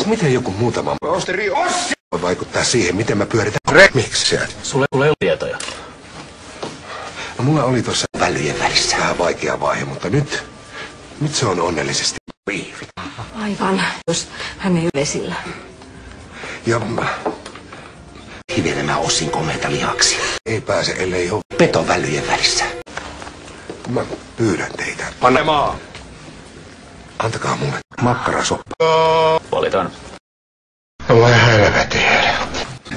Miten joku muutama Osteri Ossi voi vaikuttaa siihen, miten mä pyöritän miksiä? Sulle ei ole tietoja. No, mulla oli tuossa välyjen välissä vähän vaikea vaihe, mutta nyt se on onnellisesti riivi. Aivan, jos hän ei ole vesillä. Ja hivelemään Ossin komeita lihaksi. ei pääse, ellei ole Peto välyjen välissä. Mä pyydän teitä. Panemaa. Antakaa mulle makkarasoppa. Valitaan. Voi helvetiä.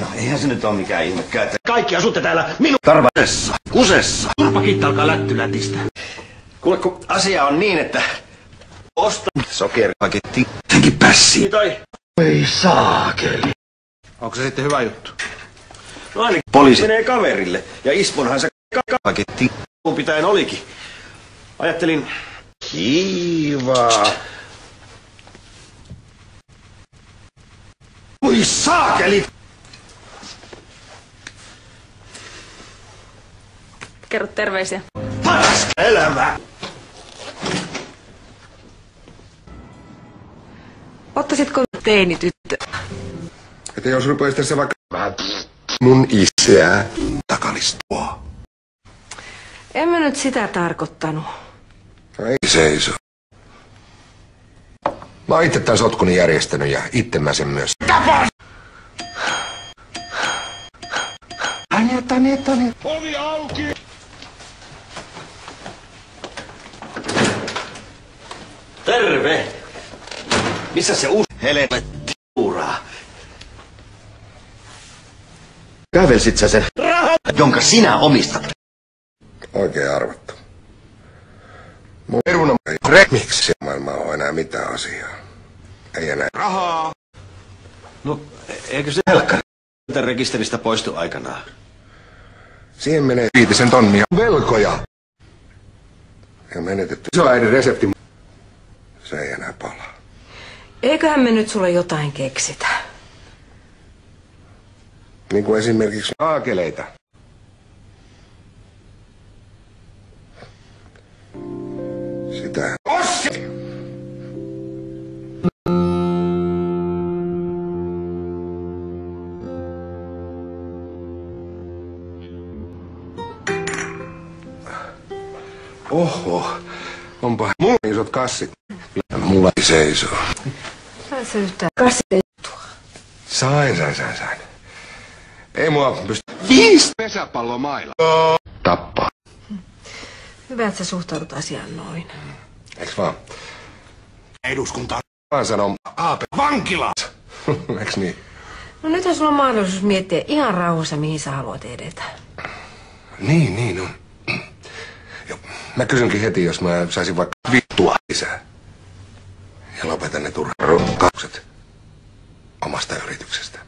No eihän se nyt ole mikään ihmekään, että kaikki asutte täällä minun tarvassa, kusessa. Turpakitta alkaa lättylätistä. Kuule, kun asia on niin, että ostan sokeripaketti. Tänkin pässi. Tai Ei saakeli. onko se sitten hyvä juttu? No ainakin poliisi menee kaverille ja Isponhan se paketti pitäen olikin. Ajattelin, kiva. Oi saakeli! Kerro terveisiä. Paras elämä! Ottaisitko teinityttö? Että jos rupeaisi tässä vaikka vähän mun isää takalistua. En mä nyt sitä tarkoittanut. Ei seiso. Mä oon itse tän sotkuni järjestänyt ja itse mä sen myös. Tapas! Tani. Ovi auki! Terve! Missä se uusi helvetti uraa? Kävelsit sä sen rahan, jonka sinä omistat? Oikein arvattu. Mun peruna miksi maailma on enää mitään asiaa. Ei enää Rahaa! No, eikö se helkkari rekisteristä poistu aikanaan? Siihen menee 5 tonnia velkoja. Ja menetetty isoäidin resepti. Se ei enää palaa. Eiköhän me nyt sulle jotain keksitä. Niin kuin esimerkiksi aakeleita. Sitä. Ossi! Oho, onpa mulla isot kassit. Mulla ei seisoo. Sain se yhtään kassettua. Sain. Ei mua pysty 5 pesäpallomailla. Tappaa. Hyvä, että sä suhtaudut asiaan noin. Eiks vaan? Eduskunta. Vaan sanon Aape Vankilat! Eiks niin? No nythän sulla on mahdollisuus miettiä ihan rauhassa, mihin sä haluat edetä. Niin on. Jo, mä kysynkin heti, jos mä saisin vaikka vittua lisää. Ja lopetan ne turhat runkkaukset omasta yrityksestä.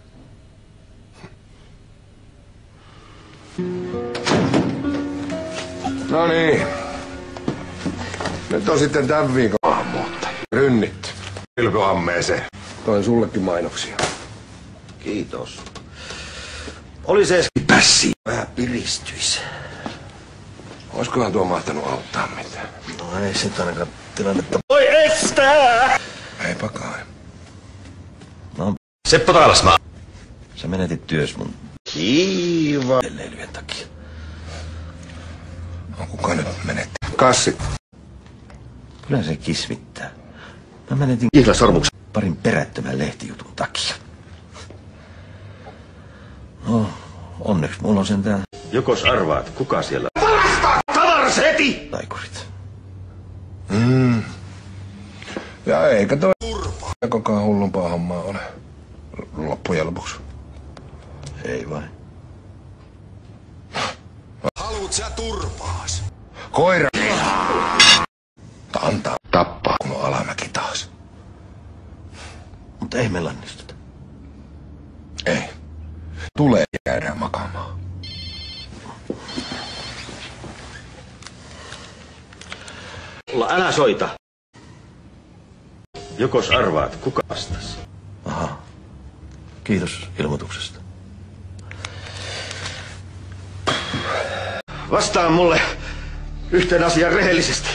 No niin. Nyt on sitten tämän viikon maahanmuuttaja. Rynnitty. Ylpöhammeeseen. Toin sullekin mainoksia. Kiitos. Oli se pässi. Vähän piristyis. Oiskohan tuo mahtanut auttaa mitään? No ei se ainakaan tilannetta voi estää! Eipä kai. No, Seppo Taalasmaa. Sä menetit työs mun kiiva leilyjen takia. On kuka nyt menetti? Kassit. Kyllä se kismittää. Mä menetin kihlasormuksen parin perättömän lehtijutun takia. No, onneksi mulla on sentään. Jokos arvaat, kuka siellä? Varasta! Tavars heti! Taikurit. Ja eikä toi kokaan hullumpaa hommaa ole. Loppujen lopuksi. Ei vain. Haluut sä turpaas? Koira! Antaa tappaa, kun on alamäki taas. Mutta ei me lannistuta. Ei. Tulee jäädä makaamaan. Älä soita. Jokos arvaat, kuka vastasi? Aha. Kiitos ilmoituksesta. Vastaa mulle yhteen asiaan rehellisesti.